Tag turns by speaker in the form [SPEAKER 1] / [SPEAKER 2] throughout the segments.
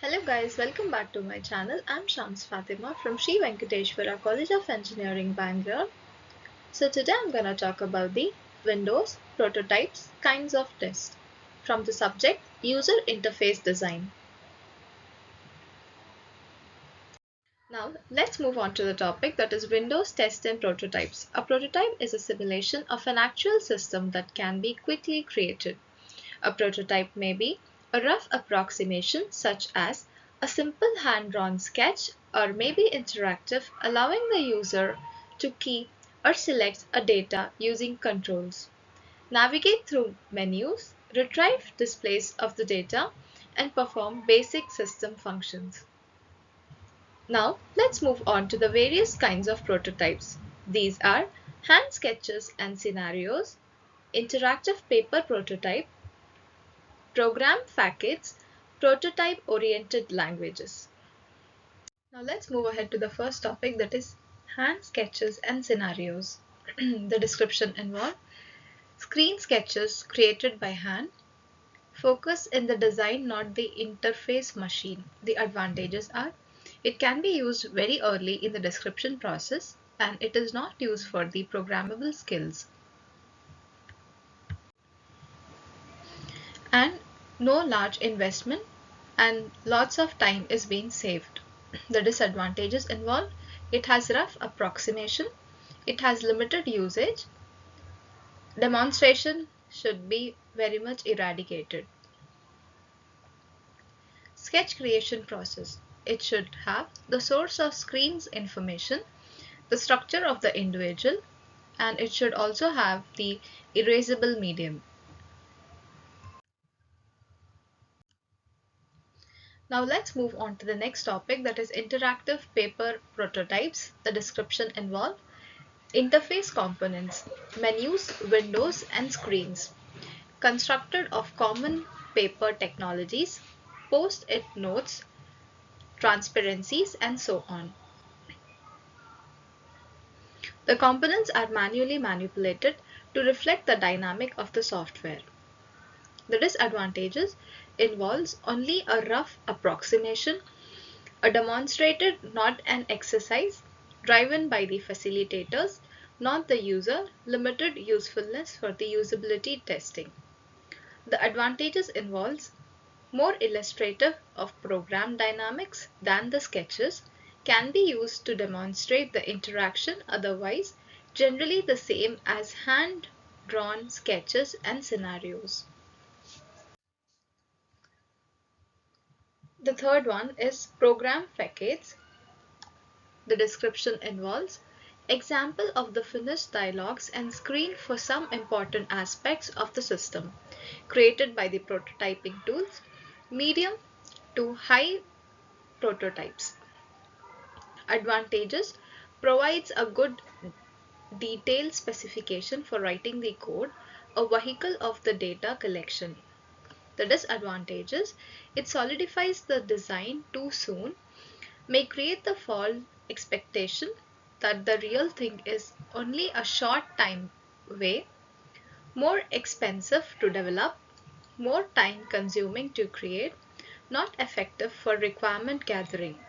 [SPEAKER 1] Hello guys, welcome back to my channel. I'm Shams Fatima from Sri Venkateshwara College of Engineering, Bangalore. So today I'm going to talk about the Windows prototypes kinds of tests from the subject User Interface Design. Now let's move on to the topic that is Windows tests and prototypes. A prototype is a simulation of an actual system that can be quickly created. A prototype may be a rough approximation such as a simple hand-drawn sketch or may be interactive, allowing the user to key or select a data using controls, navigate through menus, retrieve displays of the data, and perform basic system functions. Now let's move on to the various kinds of prototypes. These are hand sketches and scenarios, interactive paper prototype, program facets, prototype-oriented languages. Now let's move ahead to the first topic that is hand sketches and scenarios. The description involved screen sketches created by hand. Focus in the design, not the interface machine. The advantages are it can be used very early in the description process and it is not used for the programmable skills. And no large investment and lots of time is being saved. The disadvantages involved it has rough approximation, it has limited usage, demonstration should be very much eradicated. Sketch creation process it should have the source of screen's information, the structure of the individual, and it should also have the erasable medium. Now let's move on to the next topic that is interactive paper prototypes. The description involved interface components, menus, windows, and screens. Constructed of common paper technologies, post-it notes, transparencies, and so on. The components are manually manipulated to reflect the dynamic of the software. The disadvantages involves only a rough approximation, a demonstrated not an exercise, driven by the facilitators, not the user, limited usefulness for the usability testing. The advantages involves more illustrative of program dynamics than the sketches, can be used to demonstrate the interaction otherwise generally the same as hand-drawn sketches and scenarios. The third one is program facades. The description involves example of the finished dialogues and screen for some important aspects of the system created by the prototyping tools, medium to high prototypes. Advantages provides a good detailed specification for writing the code, a vehicle of the data collection. The disadvantages it solidifies the design too soon, may create the false expectation that the real thing is only a short time away, more expensive to develop, more time consuming to create, not effective for requirement gathering.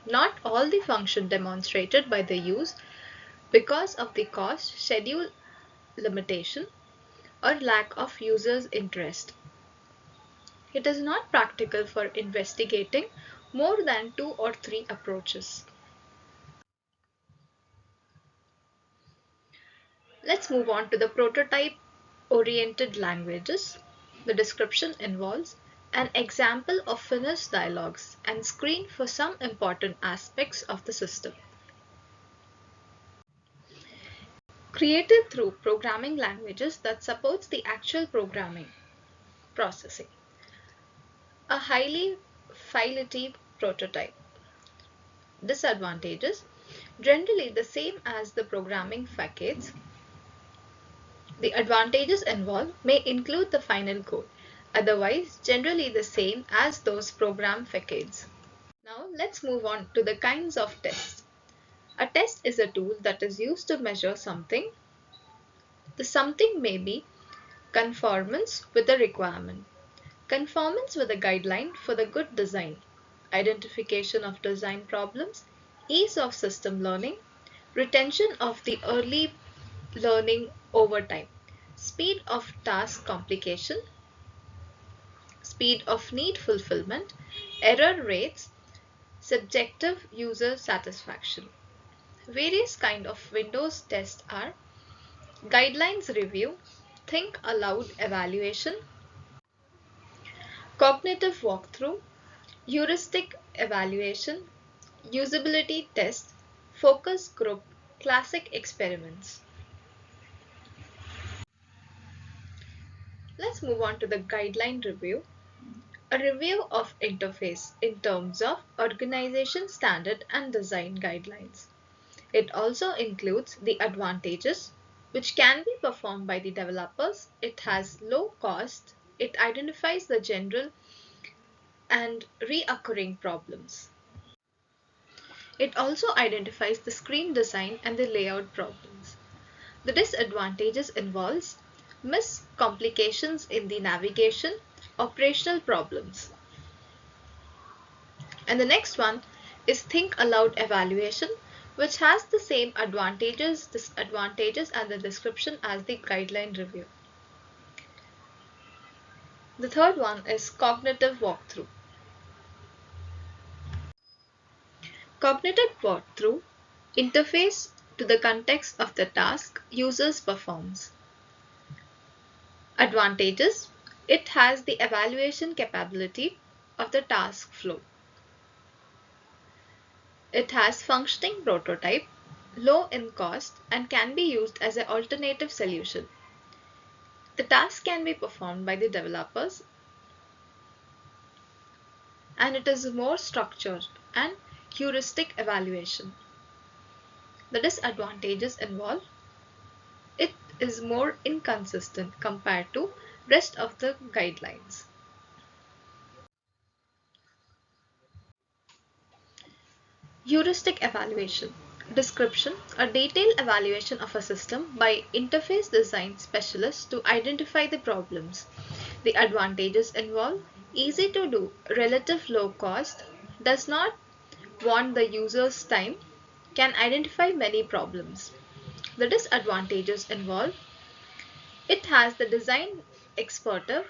[SPEAKER 1] Not all the function demonstrated by the use because of the cost, schedule limitation, or lack of users' interest. It is not practical for investigating more than 2 or 3 approaches. Let's move on to the prototype-oriented languages. The description involves an example of finished dialogues and screen for some important aspects of the system. Created through programming languages that supports the actual programming processing. A highly fidelity prototype. Disadvantages generally the same as the programming facades. The advantages involved may include the final code, otherwise generally the same as those program facades. Now let's move on to the kinds of tests. A test is a tool that is used to measure something. The something may be conformance with a requirement, Conformance with a guideline for the good design, identification of design problems, ease of system learning, retention of the early learning over time, speed of task complication, speed of need fulfillment, error rates, subjective user satisfaction. Various kind of Windows tests are guidelines review, think aloud evaluation, cognitive walkthrough, heuristic evaluation, usability test, focus group, classic experiments. Let's move on to the guideline review. A review of interface in terms of organization standard and design guidelines. It also includes the advantages, which can be performed by the developers. It has low cost. It identifies the general and reoccurring problems. It also identifies the screen design and the layout problems. The disadvantages involves miscomplications in the navigation, operational problems. And the next one is think aloud evaluation, which has the same advantages, disadvantages and the description as the guideline review. The third one is cognitive walkthrough. Cognitive walkthrough interface to the context of the task users performs. Advantages: it has the evaluation capability of the task flow. It has functioning prototype, low in cost and can be used as an alternative solution. The task can be performed by the developers and it is more structured and heuristic evaluation. The disadvantages involve it is more inconsistent compared to rest of the guidelines. Heuristic evaluation. Description: a detailed evaluation of a system by interface design specialists to identify the problems. The advantages involve easy to do, relative low cost, does not want the user's time, can identify many problems. The disadvantages involve it has the design expertise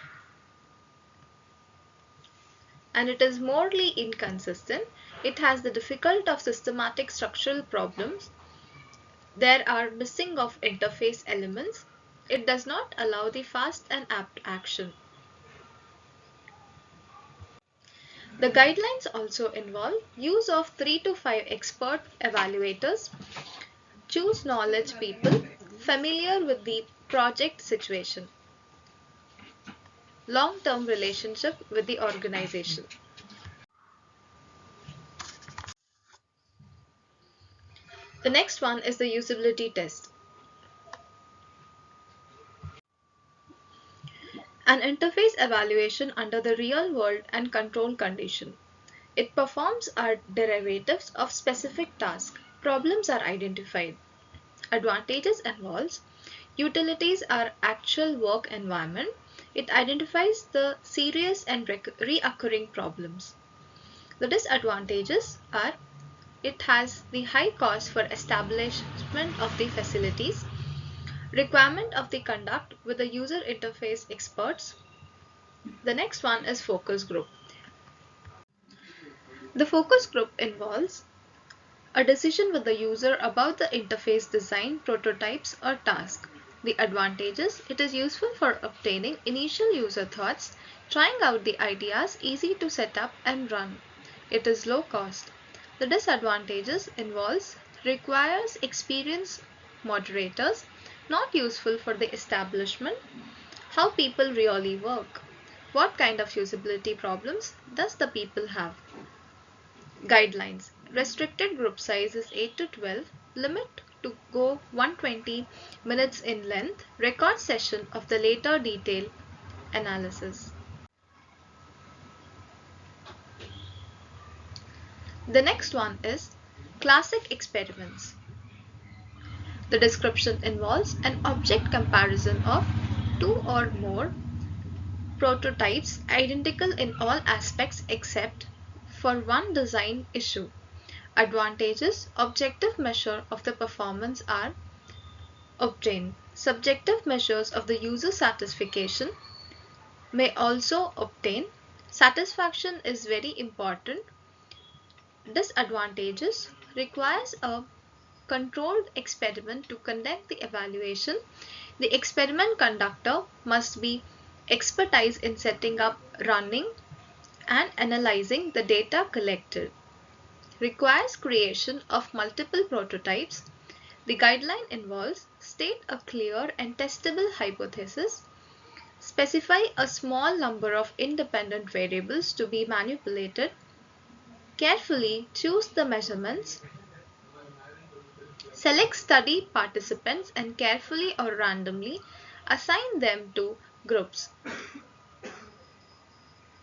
[SPEAKER 1] and it is morally inconsistent. It has the difficult of systematic structural problems. There are missing of interface elements. It does not allow the fast and apt action. The guidelines also involve use of 3 to 5 expert evaluators. Choose knowledge people familiar with the project situation. Long-term relationship with the organization. The next one is the usability test. An interface evaluation under the real world and control condition. It performs are derivatives of specific tasks. Problems are identified. Advantages involves utilities are actual work environment. It identifies the serious and reoccurring problems. The disadvantages are it has the high cost for establishment of the facilities, requirement of the conduct with the user interface experts. The next one is focus group. The focus group involves a decision with the user about the interface design, prototypes or task. The advantages: it is useful for obtaining initial user thoughts, trying out the ideas, easy to set up and run. It is low cost. The disadvantages involves requires experienced moderators, not useful for the establishment, how people really work. What kind of usability problems does the people have? Guidelines. Restricted group size is 8 to 12. Limit to go 120 minutes in length. Record session of the later detail analysis. The next one is classic experiments. The description involves an object comparison of two or more prototypes identical in all aspects except for one design issue. Advantages: objective measure of the performance are obtained. Subjective measures of the user satisfaction may also obtain. Satisfaction is very important. Disadvantages: requires a controlled experiment to conduct the evaluation. The experiment conductor must be expertise in setting up, running, and analyzing the data collected. Requires creation of multiple prototypes. The guideline involves state a clear and testable hypothesis, specify a small number of independent variables to be manipulated, carefully choose the measurements, select study participants and carefully or randomly assign them to groups.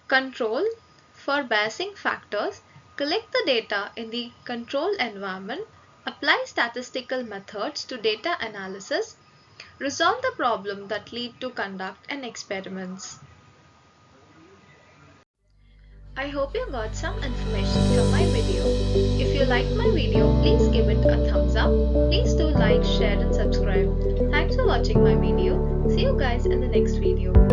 [SPEAKER 1] Control for biasing factors, collect the data in the control environment, apply statistical methods to data analysis, resolve the problem that lead to conduct and experiments. I hope you got some information from my video. If you liked my video, please give it a thumbs up. Please do like, share and subscribe. Thanks for watching my video. See you guys in the next video.